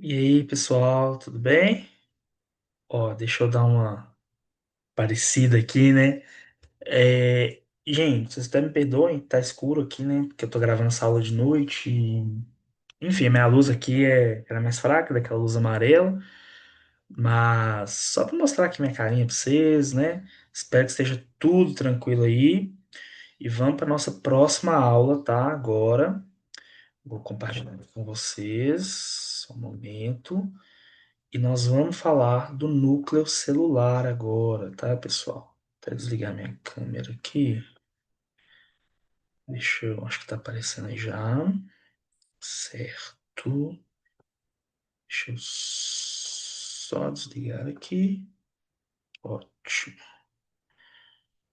E aí, pessoal, tudo bem? Ó, deixa eu dar uma parecida aqui, né? Gente, vocês até me perdoem, tá escuro aqui, né? Porque eu tô gravando essa aula de noite. Enfim, a minha luz aqui era mais fraca, daquela luz amarela. Mas só pra mostrar aqui minha carinha pra vocês, né? Espero que esteja tudo tranquilo aí. E vamos pra nossa próxima aula, tá? Agora, vou compartilhar com vocês. Só um momento. E nós vamos falar do núcleo celular agora, tá, pessoal? Até desligar minha câmera aqui. Acho que tá aparecendo aí já. Certo. Deixa eu só desligar aqui. Ótimo.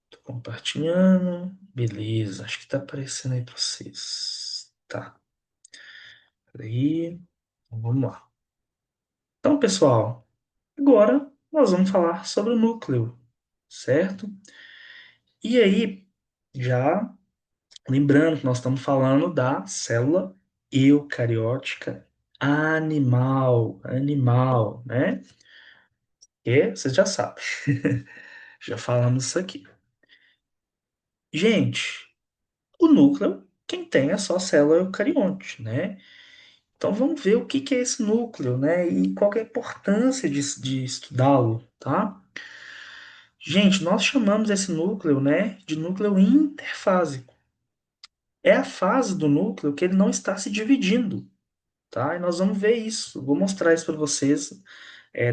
Tô compartilhando. Beleza, acho que tá aparecendo aí pra vocês. Tá, peraí. Então, vamos lá. Então, pessoal, agora nós vamos falar sobre o núcleo, certo? E aí, já lembrando que nós estamos falando da célula eucariótica animal, né? E vocês já sabem, já falamos isso aqui. Gente, o núcleo, quem tem é só a célula eucarionte, né? Então vamos ver o que que é esse núcleo, né? E qual que é a importância de estudá-lo, tá? Gente, nós chamamos esse núcleo, né, de núcleo interfásico. É a fase do núcleo que ele não está se dividindo, tá? E nós vamos ver isso. Vou mostrar isso para vocês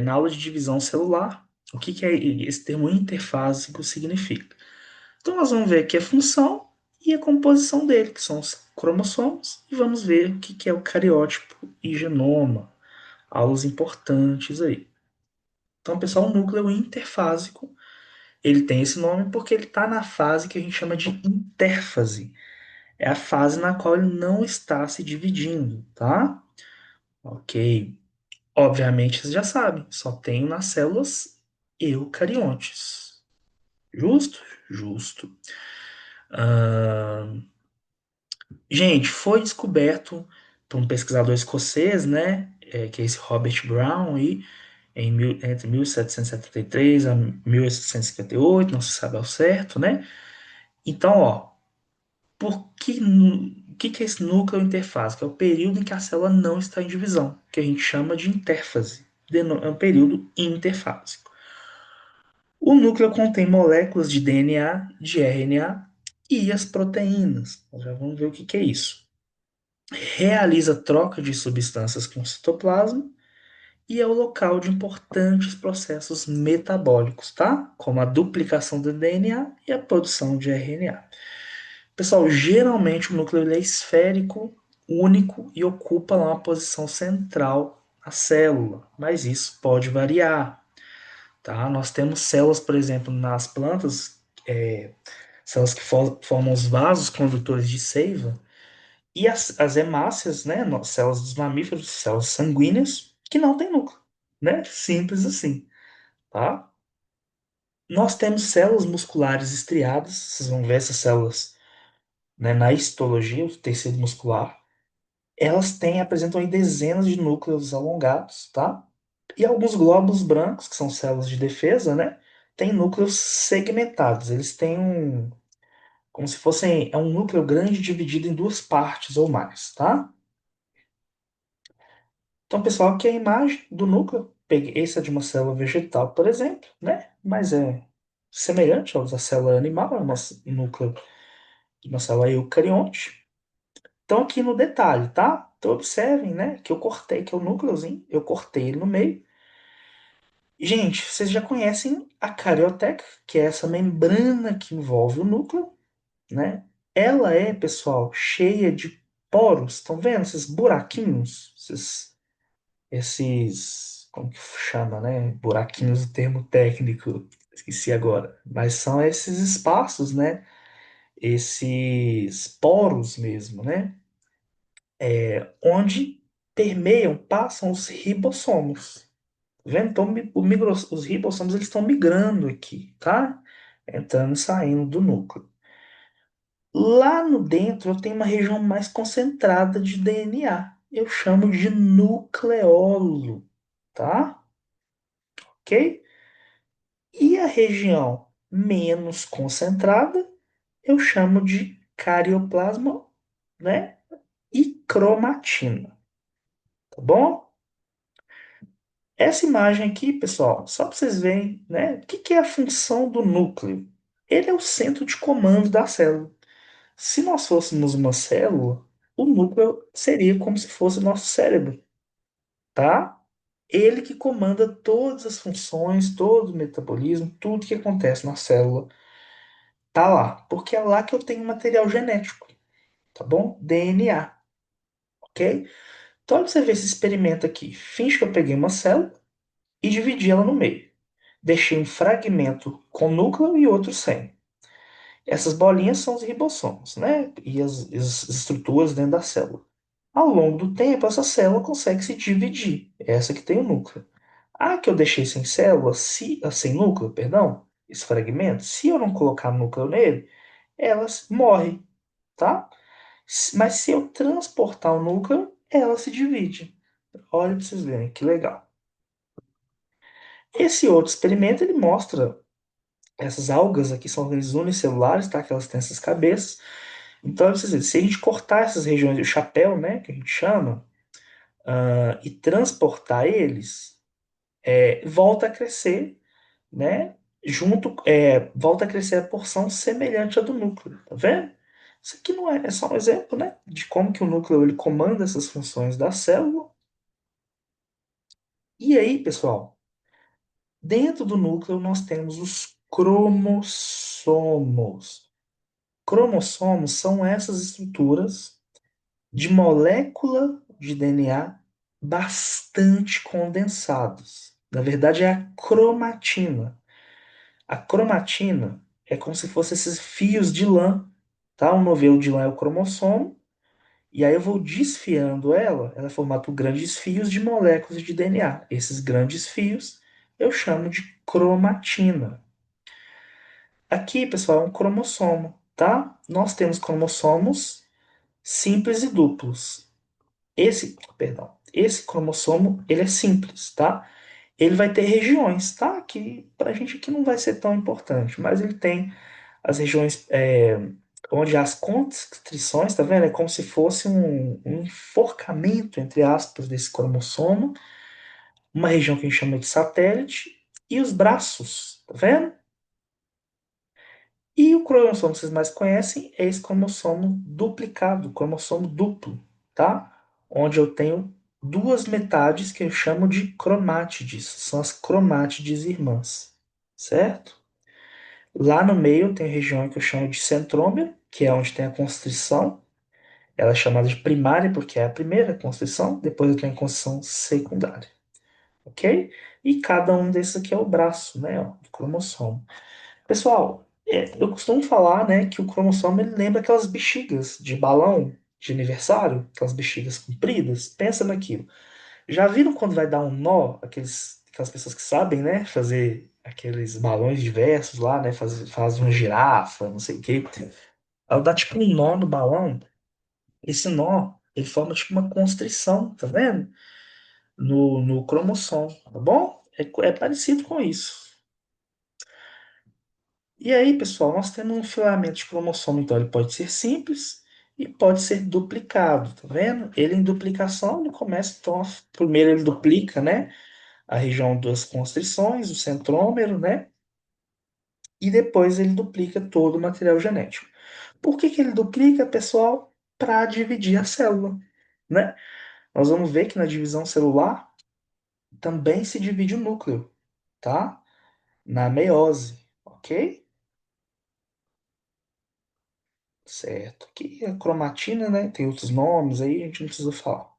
na aula de divisão celular. O que que esse termo interfásico significa? Então nós vamos ver aqui a função e a composição dele, que são os cromossomos, e vamos ver o que que é o cariótipo e genoma. Aulas importantes aí. Então, pessoal, o núcleo interfásico, ele tem esse nome porque ele está na fase que a gente chama de intérfase. É a fase na qual ele não está se dividindo, tá? Ok. Obviamente, vocês já sabem, só tem nas células eucariontes. Justo? Justo. Ahn, gente, foi descoberto por um pesquisador escocês, né? Que é esse Robert Brown, aí, entre 1773 a 1858, não se sabe ao certo, né? Então, ó, o que que é esse núcleo interfásico? É o período em que a célula não está em divisão, que a gente chama de intérfase. É um período interfásico. O núcleo contém moléculas de DNA, de RNA e as proteínas. Nós já vamos ver o que que é isso. Realiza troca de substâncias com o citoplasma e é o local de importantes processos metabólicos, tá? Como a duplicação do DNA e a produção de RNA. Pessoal, geralmente o núcleo ele é esférico, único e ocupa lá uma posição central na célula, mas isso pode variar, tá? Nós temos células, por exemplo, nas plantas, células que formam os vasos condutores de seiva, e as hemácias, né, células dos mamíferos, células sanguíneas, que não têm núcleo, né? Simples assim, tá? Nós temos células musculares estriadas, vocês vão ver essas células, né, na histologia, o tecido muscular. Elas apresentam aí dezenas de núcleos alongados, tá? E alguns glóbulos brancos, que são células de defesa, né? Têm núcleos segmentados. Eles têm como se fossem, é um núcleo grande dividido em duas partes ou mais, tá? Então, pessoal, aqui é a imagem do núcleo. Peguei, esse é de uma célula vegetal, por exemplo, né? Mas é semelhante ao da célula animal, é o nosso núcleo de uma célula eucarionte. Então, aqui no detalhe, tá? Então, observem, né? Que eu cortei, que é o núcleozinho, eu cortei ele no meio. Gente, vocês já conhecem a carioteca, que é essa membrana que envolve o núcleo, né? Ela é, pessoal, cheia de poros. Estão vendo esses buraquinhos? Como que chama, né? Buraquinhos, o termo técnico, esqueci agora. Mas são esses espaços, né? Esses poros mesmo, né? Onde permeiam, passam os ribossomos. Tá vendo? Então, os ribossomos eles estão migrando aqui, tá? Entrando e saindo do núcleo. Lá no dentro eu tenho uma região mais concentrada de DNA. eu chamo de nucleolo, tá? Ok? E a região menos concentrada, eu chamo de carioplasma, né? E cromatina, tá bom? Essa imagem aqui, pessoal, só para vocês verem, né? O que que é a função do núcleo? Ele é o centro de comando da célula. Se nós fôssemos uma célula, o núcleo seria como se fosse o nosso cérebro, tá? Ele que comanda todas as funções, todo o metabolismo, tudo que acontece na célula tá lá, porque é lá que eu tenho material genético, tá bom? DNA, ok? Então, olha pra você ver esse experimento aqui. Finge que eu peguei uma célula e dividi ela no meio. Deixei um fragmento com núcleo e outro sem. Essas bolinhas são os ribossomos, né? E as estruturas dentro da célula. Ao longo do tempo, essa célula consegue se dividir. Essa que tem o núcleo. A que eu deixei sem célula, sem núcleo, perdão, esse fragmento, se eu não colocar núcleo nele, elas morrem, tá? Mas se eu transportar o núcleo, ela se divide. Olha para vocês verem que legal. Esse outro experimento ele mostra essas algas aqui são organismos unicelulares, tá? Que elas têm essas cabeças. Então, olha pra vocês verem, se a gente cortar essas regiões do chapéu, né, que a gente chama, e transportar eles, volta a crescer, né? Volta a crescer a porção semelhante à do núcleo, tá vendo? Isso aqui não é só um exemplo, né? De como que o núcleo ele comanda essas funções da célula. E aí, pessoal, dentro do núcleo nós temos os cromossomos. Cromossomos são essas estruturas de molécula de DNA bastante condensados. Na verdade, é a cromatina. A cromatina é como se fossem esses fios de lã, tá? O novelo de lã é o cromossomo, e aí eu vou desfiando ela é formada por grandes fios de moléculas de DNA. Esses grandes fios eu chamo de cromatina. Aqui, pessoal, é um cromossomo, tá? Nós temos cromossomos simples e duplos. Esse cromossomo, ele é simples, tá? Ele vai ter regiões, tá? Que pra gente aqui não vai ser tão importante, mas ele tem as regiões onde as constrições, tá vendo? É como se fosse um enforcamento, entre aspas, desse cromossomo, uma região que a gente chama de satélite, e os braços, tá vendo? E o cromossomo que vocês mais conhecem é esse cromossomo duplicado, cromossomo duplo, tá? Onde eu tenho duas metades que eu chamo de cromátides, são as cromátides irmãs, certo? Lá no meio tem a região que eu chamo de centrômero, que é onde tem a constrição. Ela é chamada de primária porque é a primeira constrição, depois eu tenho a constrição secundária, ok? E cada um desses aqui é o braço, né, ó, do cromossomo. Pessoal, eu costumo falar, né, que o cromossomo ele lembra aquelas bexigas de balão de aniversário, aquelas bexigas compridas. Pensa naquilo. Já viram quando vai dar um nó, aquelas pessoas que sabem, né, fazer aqueles balões diversos lá, né, faz uma girafa, não sei o quê. Ela dá tipo um nó no balão. Esse nó, ele forma tipo uma constrição, tá vendo? No cromossomo, tá bom? É parecido com isso. E aí, pessoal, nós temos um filamento de cromossomo, então ele pode ser simples e pode ser duplicado, tá vendo? Ele em duplicação, ele começa, então, primeiro ele duplica, né, a região das constrições, o centrômero, né, e depois ele duplica todo o material genético. Por que que ele duplica, pessoal? Para dividir a célula, né? Nós vamos ver que na divisão celular também se divide o núcleo, tá? Na meiose, ok? Certo. Que a cromatina, né? Tem outros nomes aí, a gente não precisa falar.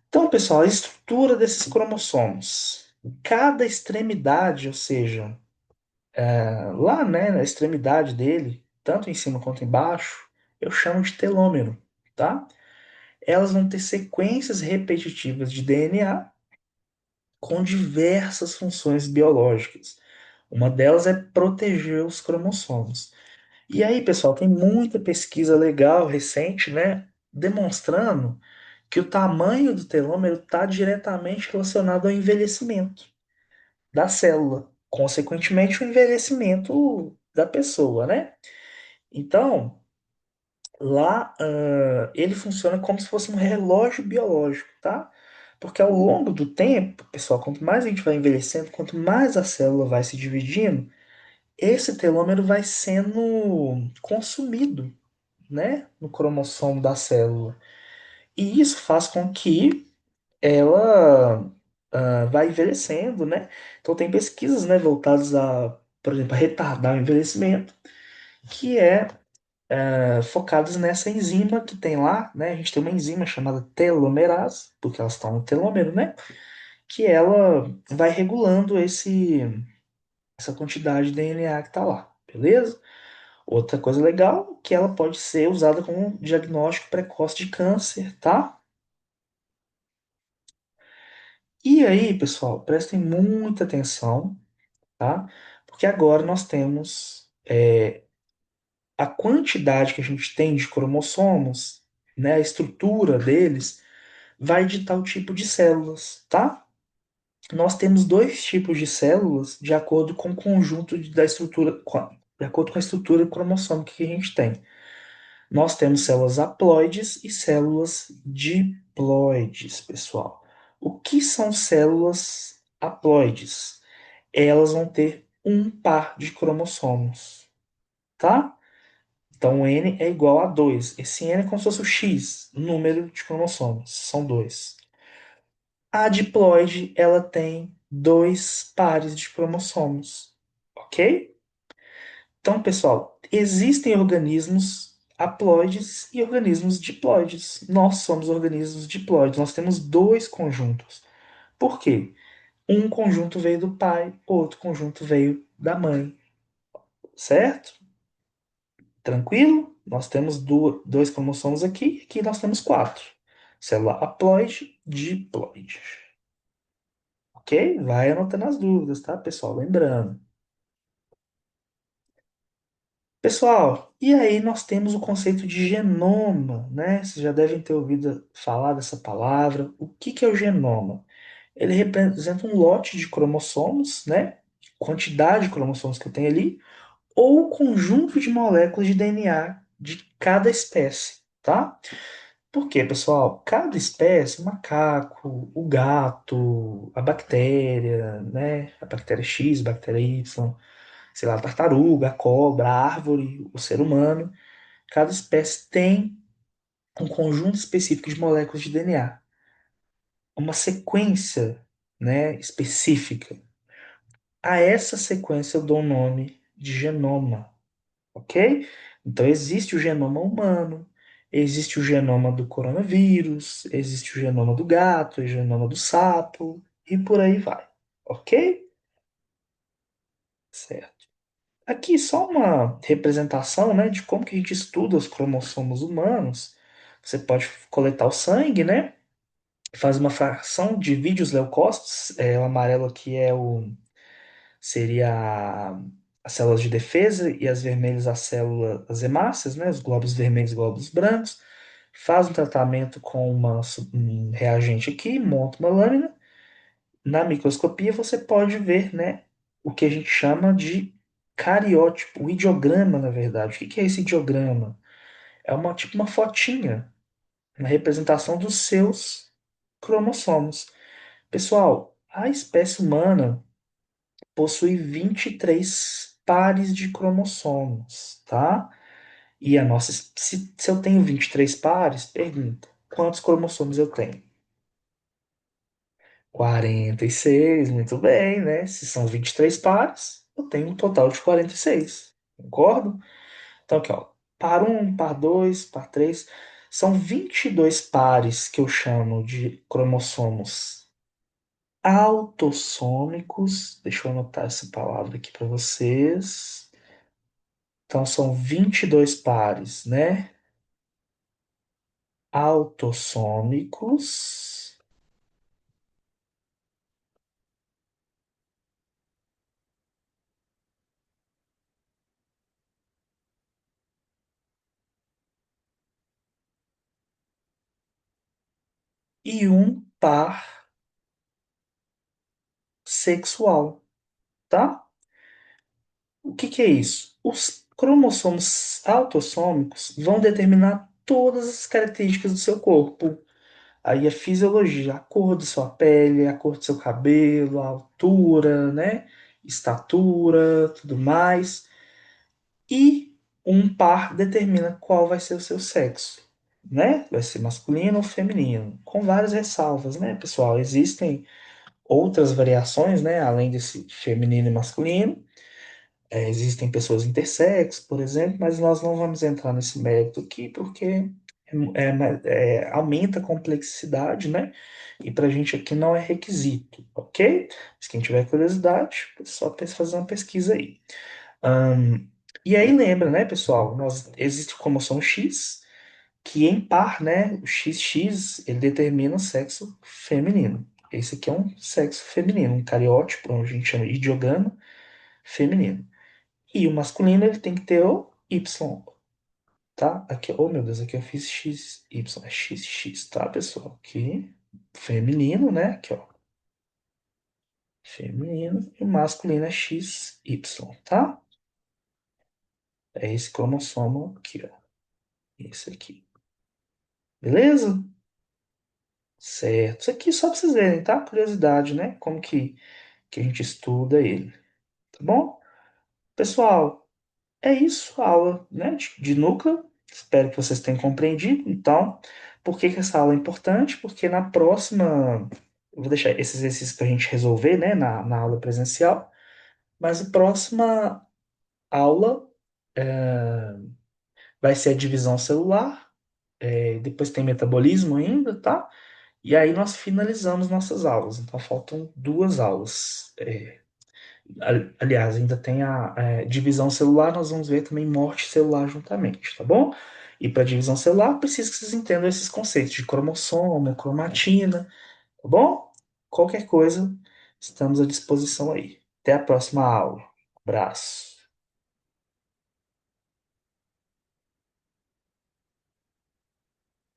Então, pessoal, a estrutura desses cromossomos. Cada extremidade, ou seja, lá, né, na extremidade dele, tanto em cima quanto embaixo, eu chamo de telômero, tá? Elas vão ter sequências repetitivas de DNA com diversas funções biológicas. Uma delas é proteger os cromossomos. E aí, pessoal, tem muita pesquisa legal recente, né, demonstrando que o tamanho do telômero está diretamente relacionado ao envelhecimento da célula, consequentemente, o envelhecimento da pessoa, né? Então, lá, ele funciona como se fosse um relógio biológico, tá? Porque ao longo do tempo, pessoal, quanto mais a gente vai envelhecendo, quanto mais a célula vai se dividindo, esse telômero vai sendo consumido, né, no cromossomo da célula. E isso faz com que ela vai envelhecendo, né? Então tem pesquisas, né, voltadas a, por exemplo, a retardar o envelhecimento, que focadas nessa enzima que tem lá, né? A gente tem uma enzima chamada telomerase, porque elas estão no telômero, né? Que ela vai regulando essa quantidade de DNA que está lá, beleza? Outra coisa legal, que ela pode ser usada como diagnóstico precoce de câncer, tá? E aí, pessoal, prestem muita atenção, tá? Porque agora nós temos a quantidade que a gente tem de cromossomos, né? A estrutura deles vai ditar o tipo de células, tá? Nós temos dois tipos de células de acordo com o conjunto da estrutura, de acordo com a estrutura cromossômica que a gente tem. Nós temos células haploides e células diploides, pessoal. O que são células haploides? Elas vão ter um par de cromossomos, tá? Então, o N é igual a 2. Esse N é como se fosse o X, número de cromossomos. São dois. A diploide, ela tem dois pares de cromossomos, ok? Então, pessoal, existem organismos haploides e organismos diploides. Nós somos organismos diploides, nós temos dois conjuntos. Por quê? Um conjunto veio do pai, outro conjunto veio da mãe, certo? Tranquilo? Nós temos dois cromossomos aqui, aqui nós temos quatro. Célula haploide, diploide. Ok? Vai anotando as dúvidas, tá, pessoal? Lembrando. Pessoal, e aí nós temos o conceito de genoma, né? Vocês já devem ter ouvido falar dessa palavra. O que que é o genoma? Ele representa um lote de cromossomos, né? Quantidade de cromossomos que eu tenho ali, ou o conjunto de moléculas de DNA de cada espécie, tá? Por quê, pessoal? Cada espécie, o macaco, o gato, a bactéria, né? A bactéria X, a bactéria Y, sei lá, a tartaruga, a cobra, a árvore, o ser humano. Cada espécie tem um conjunto específico de moléculas de DNA, uma sequência, né, específica. A essa sequência eu dou o nome de genoma, ok? Então existe o genoma humano, existe o genoma do coronavírus, existe o genoma do gato, o genoma do sapo e por aí vai, ok? Certo. Aqui só uma representação, né, de como que a gente estuda os cromossomos humanos. Você pode coletar o sangue, né? Faz uma fração, divide os leucócitos. O amarelo aqui seria as células de defesa e as vermelhas as hemácias, né? Os glóbulos vermelhos e glóbulos brancos. Faz um tratamento com um reagente aqui, monta uma lâmina. Na microscopia você pode ver, né, o que a gente chama de cariótipo, o ideograma, na verdade. O que que é esse ideograma? É tipo uma fotinha, uma representação dos seus cromossomos. Pessoal, a espécie humana possui 23 pares de cromossomos, tá? E a nossa, se eu tenho 23 pares, pergunta, quantos cromossomos eu tenho? 46, muito bem, né? Se são 23 pares, eu tenho um total de 46, concordo? Então aqui, ó, par um, par 2, par 3, são 22 pares que eu chamo de cromossomos autossômicos. Deixa eu anotar essa palavra aqui para vocês. Então são 22 pares, né? Autossômicos. e um par sexual, tá? O que que é isso? Os cromossomos autossômicos vão determinar todas as características do seu corpo. Aí a fisiologia, a cor da sua pele, a cor do seu cabelo, a altura, né? Estatura, tudo mais. E um par determina qual vai ser o seu sexo, né? Vai ser masculino ou feminino, com várias ressalvas, né, pessoal? Existem outras variações, né, além desse feminino e masculino. Existem pessoas intersexo, por exemplo, mas nós não vamos entrar nesse mérito aqui porque aumenta a complexidade, né? E para a gente aqui não é requisito, ok? Mas quem tiver curiosidade, é só fazer uma pesquisa aí. Ahn, e aí lembra, né, pessoal? Existe como som X, que em par, né? O XX ele determina o sexo feminino. Esse aqui é um sexo feminino, um cariótipo, a gente chama de idiograma feminino. E o masculino ele tem que ter o Y, tá? Aqui, oh meu Deus, aqui eu fiz XY, é XX, tá, pessoal? Aqui, feminino, né? Aqui, ó. Feminino e o masculino é XY, tá? É esse cromossomo aqui, ó. Esse aqui. Beleza? Certo. Isso aqui só pra vocês verem, tá? Curiosidade, né? Como que a gente estuda ele, tá bom? Pessoal, é isso, a aula, né, de núcleo. Espero que vocês tenham compreendido. Então, por que que essa aula é importante? Porque na próxima, eu vou deixar esses exercícios para a gente resolver, né, na aula presencial, mas a próxima aula vai ser a divisão celular, depois tem metabolismo ainda, tá? E aí nós finalizamos nossas aulas. Então, faltam duas aulas. Aliás, ainda tem a divisão celular, nós vamos ver também morte celular juntamente, tá bom? E para divisão celular, preciso que vocês entendam esses conceitos de cromossomo, cromatina, tá bom? Qualquer coisa, estamos à disposição aí. Até a próxima aula. Abraço.